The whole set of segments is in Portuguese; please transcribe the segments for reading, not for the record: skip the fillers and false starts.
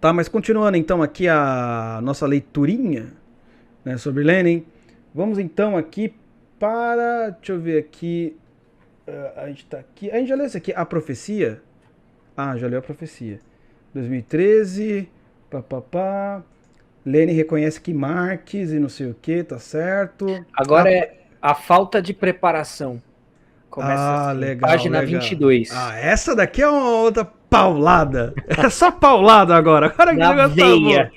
Tá, mas continuando então aqui a nossa leiturinha, né, sobre Lenin. Vamos então aqui para... Deixa eu ver aqui. A gente tá aqui. A gente já leu isso aqui. A Profecia. Ah, já leu a Profecia. 2013. Papapá. Lenin reconhece que Marx e não sei o que, tá certo. Agora é a falta de preparação. Começa assim, legal, página legal. 22. Essa daqui é uma outra paulada. É só paulada agora. Agora que o Na negócio veia. tá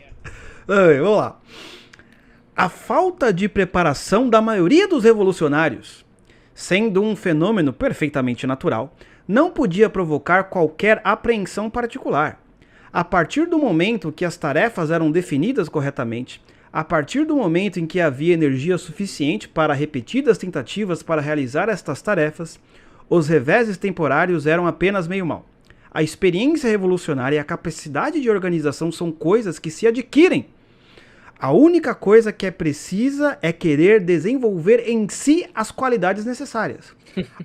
bom. Vamos lá. A falta de preparação da maioria dos revolucionários, sendo um fenômeno perfeitamente natural, não podia provocar qualquer apreensão particular. A partir do momento que as tarefas eram definidas corretamente, a partir do momento em que havia energia suficiente para repetidas tentativas para realizar estas tarefas, os reveses temporários eram apenas meio mal. A experiência revolucionária e a capacidade de organização são coisas que se adquirem. A única coisa que é precisa é querer desenvolver em si as qualidades necessárias.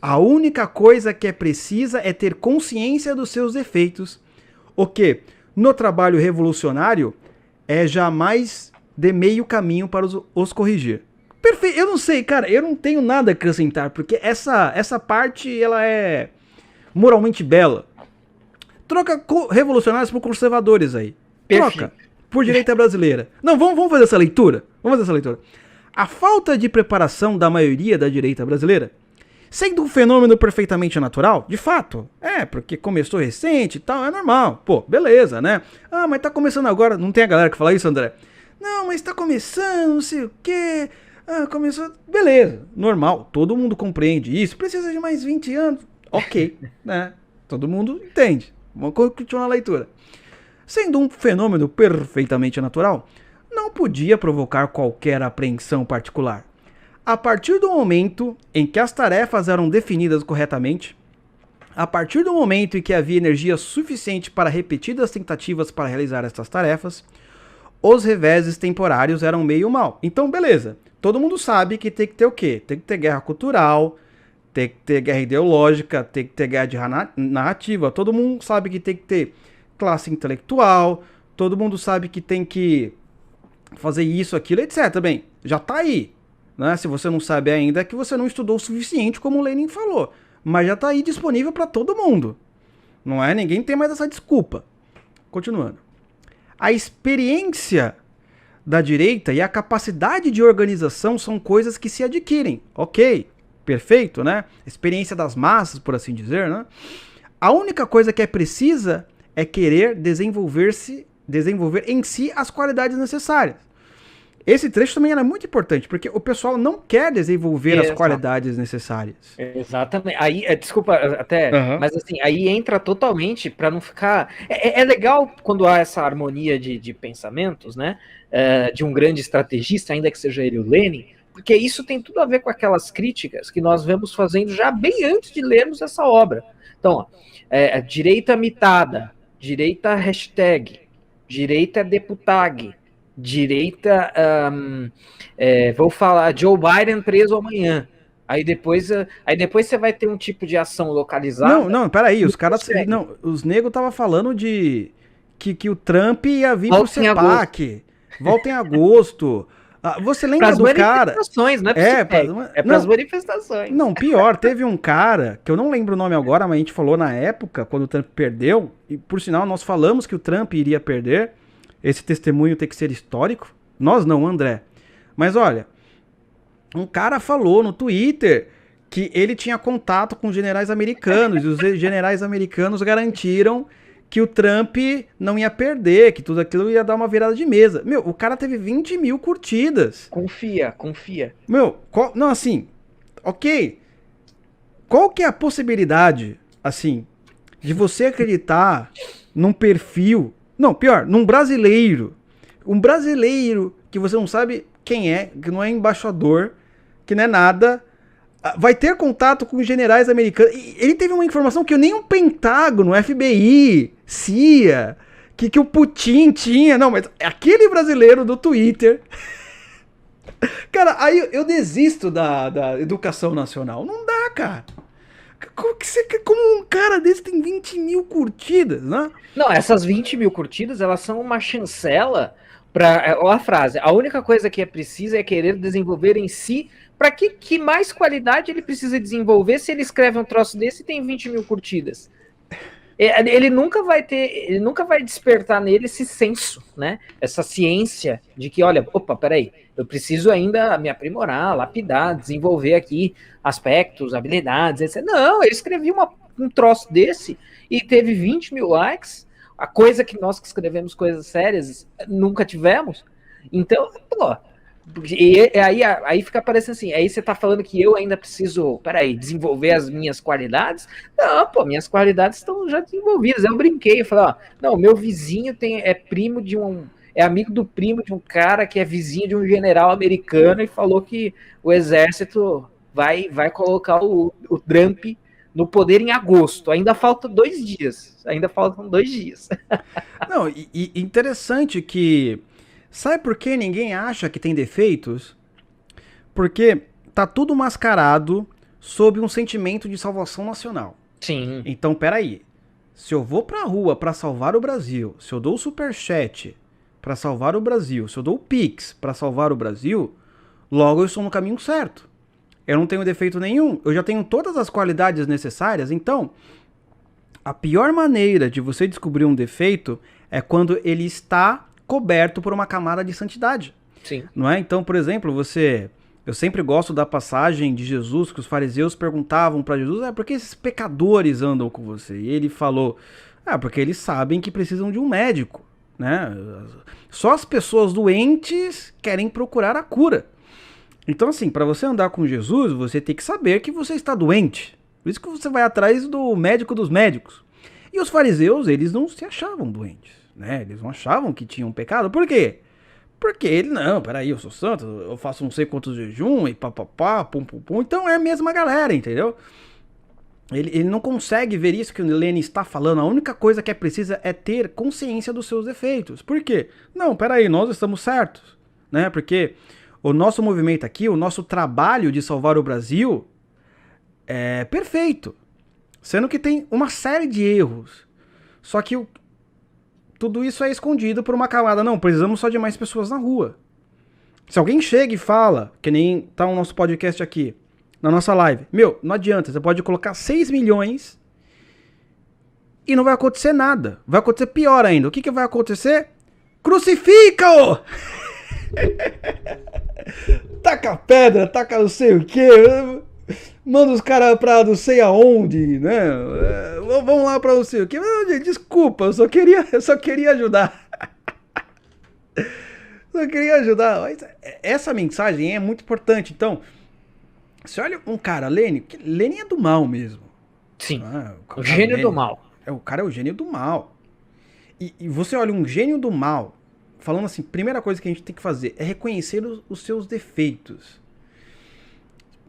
A única coisa que é precisa é ter consciência dos seus defeitos, o que, no trabalho revolucionário, é jamais de meio caminho para os corrigir. Perfeito, eu não sei, cara, eu não tenho nada a acrescentar, porque essa parte, ela é moralmente bela. Troca revolucionários por conservadores aí. Troca. Por direita brasileira. Não, vamos fazer essa leitura? Vamos fazer essa leitura. A falta de preparação da maioria da direita brasileira, sendo um fenômeno perfeitamente natural, de fato, porque começou recente e tal, é normal. Pô, beleza, né? Ah, mas tá começando agora. Não tem a galera que fala isso, André? Não, mas tá começando, não sei o quê. Ah, começou. Beleza, normal. Todo mundo compreende isso. Precisa de mais 20 anos. Ok, né? Todo mundo entende. Vamos continuar a leitura. Sendo um fenômeno perfeitamente natural, não podia provocar qualquer apreensão particular. A partir do momento em que as tarefas eram definidas corretamente, a partir do momento em que havia energia suficiente para repetidas tentativas para realizar estas tarefas, os reveses temporários eram meio mal. Então, beleza. Todo mundo sabe que tem que ter o quê? Tem que ter guerra cultural, tem que ter guerra ideológica, tem que ter guerra de narrativa. Todo mundo sabe que tem que ter classe intelectual, todo mundo sabe que tem que fazer isso, aquilo, etc. Bem, já tá aí, né? Se você não sabe ainda, é que você não estudou o suficiente, como o Lenin falou. Mas já tá aí disponível para todo mundo. Não é? Ninguém tem mais essa desculpa. Continuando. A experiência da direita e a capacidade de organização são coisas que se adquirem. Ok, perfeito, né? Experiência das massas, por assim dizer, né? A única coisa que é precisa é querer desenvolver em si as qualidades necessárias. Esse trecho também é muito importante, porque o pessoal não quer desenvolver as qualidades necessárias. Exatamente. Aí, desculpa, até, mas assim, aí entra totalmente para não ficar... É legal quando há essa harmonia de pensamentos, né? De um grande estrategista, ainda que seja ele o Lenin, porque isso tem tudo a ver com aquelas críticas que nós vemos fazendo já bem antes de lermos essa obra. Então, ó, direita mitada, direita hashtag, direita deputag, direita, vou falar, Joe Biden preso amanhã. Aí depois você vai ter um tipo de ação localizada. Não, peraí, os caras. Não, os negros estavam falando de que o Trump ia vir pro CEPAC. Volta em agosto. Você lembra do cara? Manifestações, não é pras manifestações. Não, pior, teve um cara, que eu não lembro o nome agora, mas a gente falou na época, quando o Trump perdeu, e por sinal nós falamos que o Trump iria perder, esse testemunho tem que ser histórico. Nós não, André. Mas olha, um cara falou no Twitter que ele tinha contato com generais americanos, e os generais americanos garantiram que o Trump não ia perder, que tudo aquilo ia dar uma virada de mesa. Meu, o cara teve 20 mil curtidas. Confia. Meu, não, assim, ok. Qual que é a possibilidade, assim, de você acreditar num perfil... Não, pior, num brasileiro. Um brasileiro que você não sabe quem é, que não é embaixador, que não é nada... vai ter contato com os generais americanos. E ele teve uma informação que nem o Pentágono, FBI, CIA, que o Putin tinha. Não, mas aquele brasileiro do Twitter... Cara, aí eu desisto da educação nacional. Não dá, cara. Como um cara desse tem 20 mil curtidas, né? Não, essas 20 mil curtidas, elas são uma chancela para... Olha a frase, a única coisa que é precisa é querer desenvolver em si. Para que mais qualidade ele precisa desenvolver se ele escreve um troço desse e tem 20 mil curtidas? Ele nunca vai despertar nele esse senso, né? Essa ciência de que, olha, opa, peraí, eu preciso ainda me aprimorar, lapidar, desenvolver aqui aspectos, habilidades, etc. Não, ele escreveu um troço desse e teve 20 mil likes, a coisa que nós que escrevemos coisas sérias nunca tivemos. Então, pô, e aí fica parecendo assim, aí você tá falando que eu ainda preciso, peraí, desenvolver as minhas qualidades? Não, pô, minhas qualidades estão já desenvolvidas. Eu brinquei, eu falei, ó, não, meu vizinho é primo de é amigo do primo de um cara que é vizinho de um general americano e falou que o exército vai colocar o Trump no poder em agosto. Ainda faltam 2 dias. Não, e interessante que... Sabe por que ninguém acha que tem defeitos? Porque tá tudo mascarado sob um sentimento de salvação nacional. Sim. Então, peraí. Se eu vou pra rua pra salvar o Brasil, se eu dou o superchat pra salvar o Brasil, se eu dou o Pix pra salvar o Brasil, logo eu estou no caminho certo. Eu não tenho defeito nenhum, eu já tenho todas as qualidades necessárias, então... A pior maneira de você descobrir um defeito é quando ele está coberto por uma camada de santidade. Sim. Não é? Então, por exemplo, eu sempre gosto da passagem de Jesus que os fariseus perguntavam para Jesus, por que esses pecadores andam com você? E ele falou, porque eles sabem que precisam de um médico, né? Só as pessoas doentes querem procurar a cura. Então, assim, para você andar com Jesus, você tem que saber que você está doente. Por isso que você vai atrás do médico dos médicos. E os fariseus, eles não se achavam doentes, né? Eles não achavam que tinham pecado. Por quê? Porque ele, não, peraí, eu sou santo, eu faço não sei quantos jejum e papapá, pum, pum, pum. Então é a mesma galera, entendeu? Ele não consegue ver isso que o Lenin está falando. A única coisa que é precisa é ter consciência dos seus defeitos. Por quê? Não, peraí, nós estamos certos, né? Porque o nosso movimento aqui, o nosso trabalho de salvar o Brasil é perfeito. Sendo que tem uma série de erros. Só que tudo isso é escondido por uma camada. Não, precisamos só de mais pessoas na rua. Se alguém chega e fala, que nem tá o nosso podcast aqui, na nossa live, não adianta, você pode colocar 6 milhões e não vai acontecer nada. Vai acontecer pior ainda. O que vai acontecer? Crucifica-o! Taca pedra, taca não sei o que, manda os caras pra não sei aonde, né? Vamos lá pra não sei o que. Desculpa, eu só queria ajudar. Só queria ajudar. Mas essa mensagem é muito importante. Então, você olha um cara, Lenin é do mal mesmo. Sim, o gênio do mal. O cara é o gênio do mal. E você olha um gênio do mal, falando assim, primeira coisa que a gente tem que fazer é reconhecer os seus defeitos.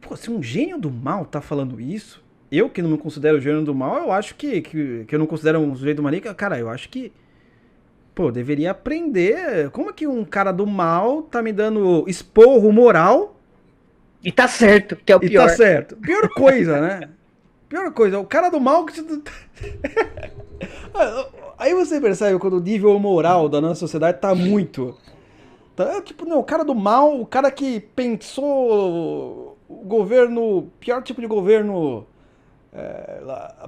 Pô, se um gênio do mal tá falando isso, eu que não me considero gênio do mal, eu acho que eu não considero um sujeito maníaco, cara, eu acho que, deveria aprender como é que um cara do mal tá me dando esporro moral. E tá certo, que é o pior. E tá certo. Pior coisa, né? Pior coisa, o cara do mal que... Aí você percebe quando o nível moral da nossa sociedade tá muito... o cara do mal, o cara que pensou o governo, pior tipo de governo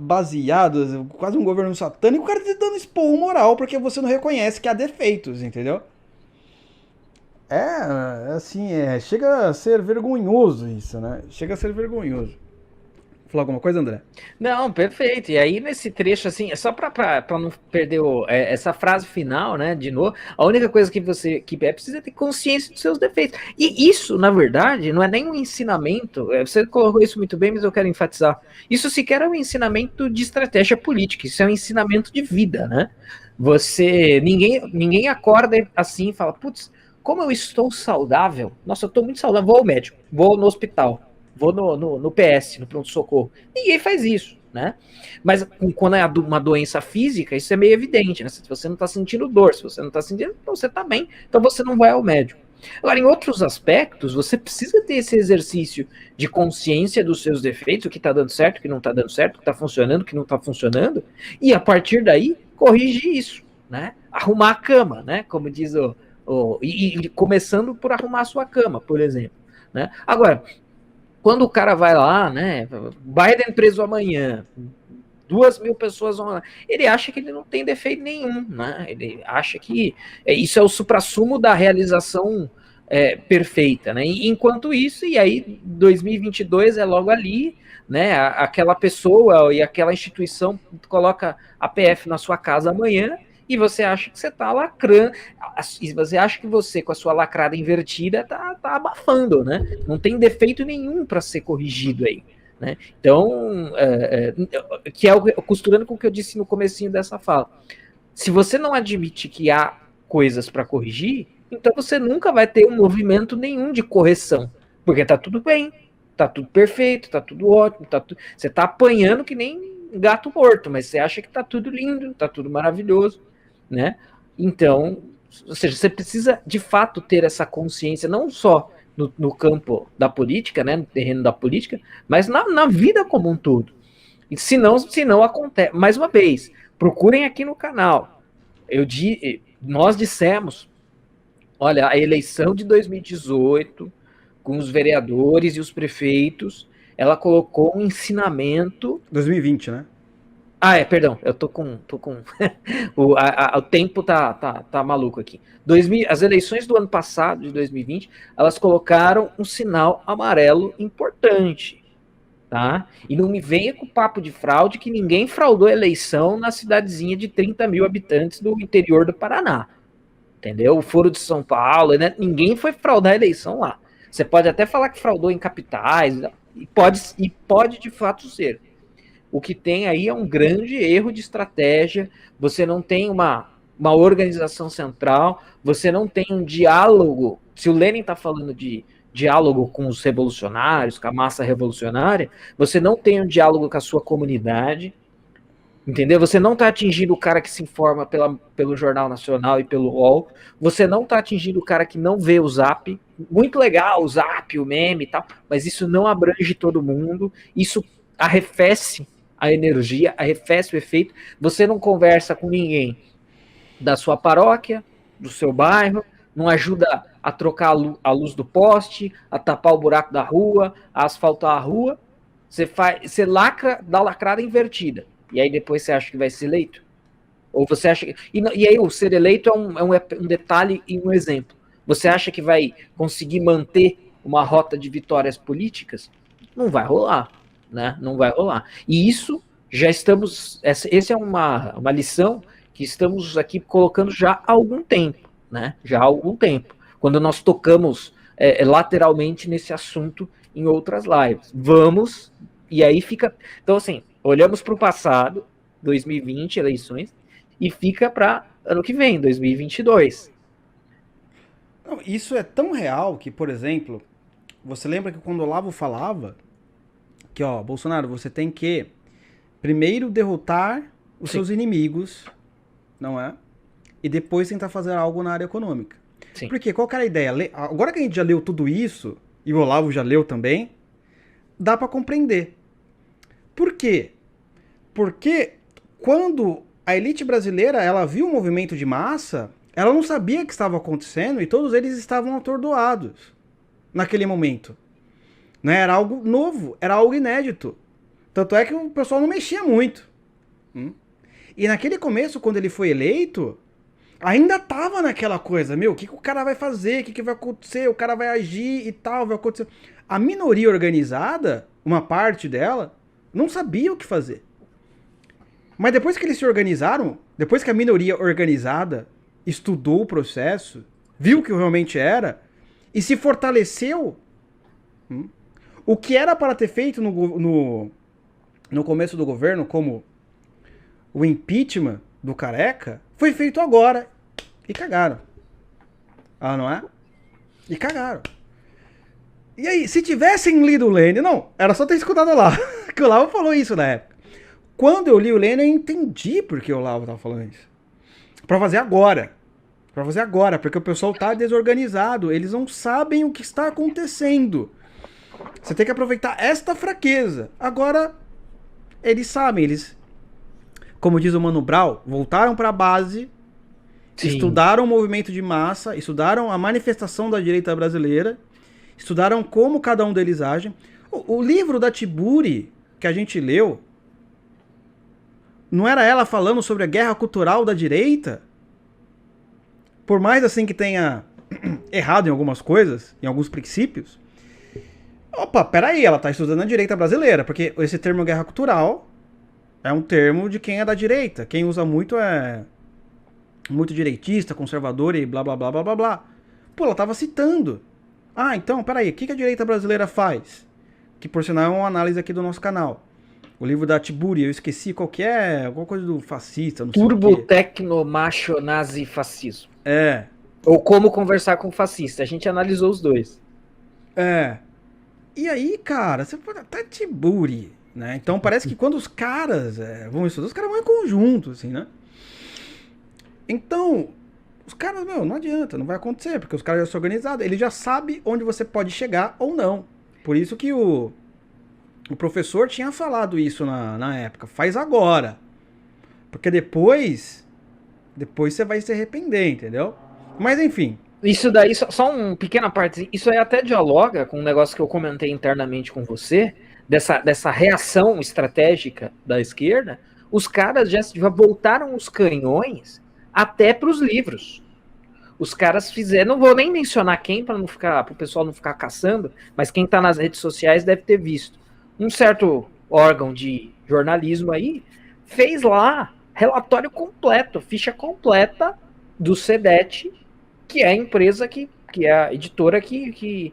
baseado, quase um governo satânico, o cara tá dando esporro moral porque você não reconhece que há defeitos, entendeu? Chega a ser vergonhoso isso, né? Chega a ser vergonhoso. Falar alguma coisa, André? Não, perfeito. E aí, nesse trecho, assim, é só para não perder essa frase final, né? De novo, a única coisa que precisa ter consciência dos seus defeitos. E isso, na verdade, não é nem um ensinamento. Você colocou isso muito bem, mas eu quero enfatizar. Isso sequer é um ensinamento de estratégia política. Isso é um ensinamento de vida, né? Ninguém acorda assim e fala, putz, como eu estou saudável? Nossa, eu estou muito saudável. Vou ao médico, vou no hospital. Vou no PS, no pronto-socorro. Ninguém faz isso, né? Mas quando é uma doença física, isso é meio evidente, né? Se você não tá sentindo dor, se você não tá sentindo, então você tá bem, então você não vai ao médico. Agora, em outros aspectos, você precisa ter esse exercício de consciência dos seus defeitos, o que está dando certo, o que não está dando certo, o que está funcionando, o que não está funcionando, e a partir daí, corrigir isso, né? Arrumar a cama, né? Como diz e começando por arrumar a sua cama, por exemplo, né? Agora, quando o cara vai lá, né? Biden preso amanhã, 2.000 pessoas vão lá. Ele acha que ele não tem defeito nenhum, né? Ele acha que isso é o suprassumo da realização perfeita, né? E, enquanto isso, e aí 2022 é logo ali, né? Aquela pessoa e aquela instituição coloca a PF na sua casa amanhã e você acha que você está lacrando, e você acha que você, com a sua lacrada invertida, tá abafando, né? Não tem defeito nenhum para ser corrigido aí. Né? Então, que é costurando com o que eu disse no comecinho dessa fala. Se você não admite que há coisas para corrigir, então você nunca vai ter um movimento nenhum de correção, porque tá tudo bem, tá tudo perfeito, tá tudo ótimo, você tá apanhando que nem gato morto, mas você acha que tá tudo lindo, tá tudo maravilhoso, né? Então, ou seja, você precisa de fato ter essa consciência, não só no campo da política, né, no terreno da política, mas na vida como um todo. E se não acontece, mais uma vez, procurem aqui no canal. Nós dissemos, olha, a eleição de 2018, com os vereadores e os prefeitos, ela colocou um ensinamento... 2020, né? Perdão, eu tô com o tempo tá maluco aqui. As eleições do ano passado, de 2020, elas colocaram um sinal amarelo importante, tá? E não me venha com o papo de fraude que ninguém fraudou a eleição na cidadezinha de 30 mil habitantes do interior do Paraná, entendeu? O Foro de São Paulo, né? Ninguém foi fraudar a eleição lá. Você pode até falar que fraudou em capitais, e pode de fato ser. O que tem aí é um grande erro de estratégia, você não tem uma organização central, você não tem um diálogo. Se o Lenin está falando de diálogo com os revolucionários, com a massa revolucionária, você não tem um diálogo com a sua comunidade, entendeu? Você não está atingindo o cara que se informa pelo Jornal Nacional e pelo UOL, você não está atingindo o cara que não vê o Zap, muito legal o Zap, o meme e tal, mas isso não abrange todo mundo, isso arrefece a energia, arrefece o efeito. Você não conversa com ninguém da sua paróquia, do seu bairro, não ajuda a trocar a luz do poste, a tapar o buraco da rua, a asfaltar a rua. Você lacra, dá lacrada invertida. E aí depois você acha que vai ser eleito? Ou você acha e aí o ser eleito é um detalhe e um exemplo. Você acha que vai conseguir manter uma rota de vitórias políticas? Não vai rolar. Né? Não vai rolar. E isso já estamos... Essa é uma lição que estamos aqui colocando já há algum tempo, né? Já há algum tempo. Quando nós tocamos lateralmente nesse assunto em outras lives. Vamos, e aí fica... Então, assim, olhamos para o passado, 2020, eleições, e fica para ano que vem, 2022. Não, isso é tão real que, por exemplo, você lembra que quando o Olavo falava que, ó, Bolsonaro, você tem que primeiro derrotar os seus inimigos, não é? E depois tentar fazer algo na área econômica. Sim. Porque qual que era a ideia? Agora que a gente já leu tudo isso, e o Olavo já leu também, dá pra compreender. Por quê? Porque quando a elite brasileira, ela viu o movimento de massa, ela não sabia o que estava acontecendo e todos eles estavam atordoados naquele momento. Né? Era algo novo, era algo inédito. Tanto é que o pessoal não mexia muito. E naquele começo, quando ele foi eleito, ainda tava naquela coisa, meu, o que o cara vai fazer, o que vai acontecer, o cara vai agir e tal, vai acontecer. A minoria organizada, uma parte dela, não sabia o que fazer. Mas depois que eles se organizaram, depois que a minoria organizada estudou o processo, viu o que realmente era, e se fortaleceu... O que era para ter feito no começo do governo, como o impeachment do Careca, foi feito agora. E cagaram. Não é? E cagaram. E aí, se tivessem lido o Lênin... Não, era só ter escutado o Olavo. Que o Olavo falou isso na época. Quando eu li o Lênin, eu entendi por que o Olavo estava falando isso. Para fazer agora. Pra fazer agora, porque o pessoal tá desorganizado. Eles não sabem o que está acontecendo. Você tem que aproveitar esta fraqueza. Agora, eles sabem, eles, como diz o Mano Brown, voltaram pra base, sim, estudaram o movimento de massa, estudaram a manifestação da direita brasileira, estudaram como cada um deles age. O livro da Tiburi, que a gente leu, não era ela falando sobre a guerra cultural da direita? Por mais assim que tenha errado em algumas coisas, em alguns princípios. Opa, peraí, ela tá estudando a direita brasileira, porque esse termo guerra cultural é um termo de quem é da direita. Quem usa muito é muito direitista, conservador e blá blá blá blá blá blá. Pô, ela tava citando. Ah, então, peraí, o que a direita brasileira faz? Que por sinal é uma análise aqui do nosso canal. O livro da Tiburi, eu esqueci qual que é, alguma coisa do fascista, não sei o quê. Turbo Tecno Macho Nazi Fascismo. É. Ou como conversar com fascista. A gente analisou os dois. É. E aí, cara, você pode até Tiburi, né? Então parece que quando os caras vão estudar, os caras vão em conjunto, assim, né? Então, os caras, meu, não adianta, não vai acontecer, porque os caras já são organizados, ele já sabe onde você pode chegar ou não. Por isso que o professor tinha falado isso na época. Faz agora. Porque depois você vai se arrepender, entendeu? Mas enfim. Isso daí, só uma pequena parte. Isso aí até dialoga com um negócio que eu comentei internamente com você, dessa reação estratégica da esquerda. Os caras já voltaram os canhões até para os livros. Os caras fizeram, não vou nem mencionar quem para o pessoal não ficar caçando, mas quem está nas redes sociais deve ter visto. Um certo órgão de jornalismo aí fez lá relatório completo, ficha completa do CEDET, que é a empresa que é a editora que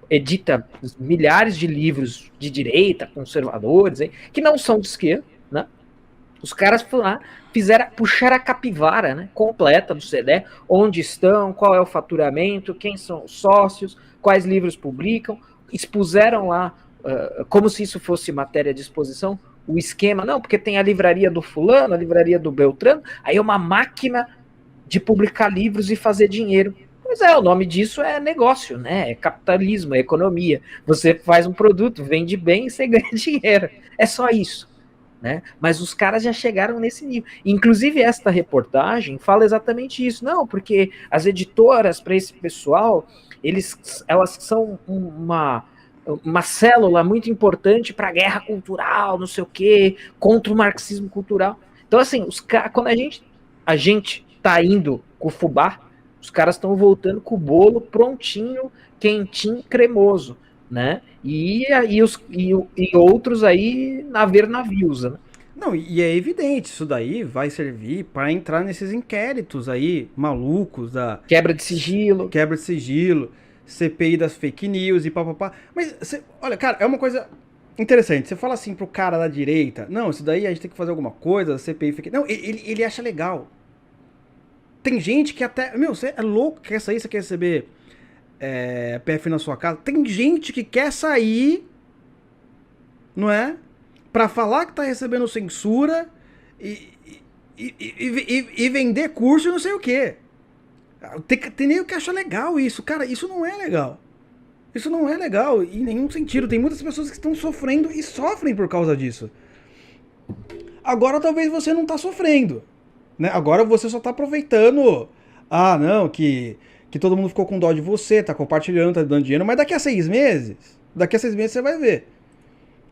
edita milhares de livros de direita, conservadores, que não são de esquerda, né? Os caras foram lá, puxaram a capivara, né, completa do CEDET, onde estão, qual é o faturamento, quem são os sócios, quais livros publicam, expuseram lá, como se isso fosse matéria de exposição, o esquema, não, porque tem a livraria do fulano, a livraria do Beltrano, aí é uma máquina de publicar livros e fazer dinheiro. Pois é, o nome disso é negócio, né? É capitalismo, é economia. Você faz um produto, vende bem e você ganha dinheiro. É só isso, né? Mas os caras já chegaram nesse nível. Inclusive, esta reportagem fala exatamente isso. Não, porque as editoras, para esse pessoal, elas são uma célula muito importante para a guerra cultural, não sei o quê, contra o marxismo cultural. Então, assim, quando a gente tá indo com o fubá, os caras estão voltando com o bolo prontinho, quentinho, cremoso, né? E outros aí navios, né? Não, e é evidente, isso daí vai servir para entrar nesses inquéritos aí malucos da quebra de sigilo, CPI das fake news e papapá. Mas olha, cara, é uma coisa interessante. Você fala assim pro cara da direita, não, isso daí a gente tem que fazer alguma coisa, CPI fake. Não, ele acha legal. Tem gente que até... Meu, você é louco, quer sair, você quer receber PF na sua casa. Tem gente que quer sair, não é? Pra falar que tá recebendo censura e vender curso e não sei o quê. Tem nem o que acha legal isso. Cara, isso não é legal. Isso não é legal em nenhum sentido. Tem muitas pessoas que estão sofrendo e sofrem por causa disso. Agora talvez você não tá sofrendo. Né? Agora você só tá aproveitando. Ah, não, que todo mundo ficou com dó de você, tá compartilhando, tá dando dinheiro. Mas daqui a 6 meses você vai ver.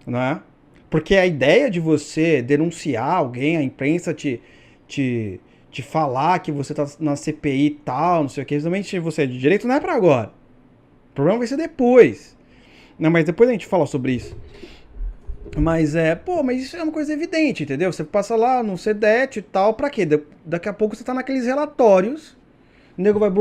Né? Porque a ideia de você denunciar alguém, a imprensa te falar que você tá na CPI e tal, não sei o que, exatamente você é de direito, não é pra agora. O problema vai ser depois. Não, mas depois a gente fala sobre isso. Mas mas isso é uma coisa evidente, entendeu? Você passa lá no CEDET e tal, pra quê? Daqui a pouco você tá naqueles relatórios, o nego vai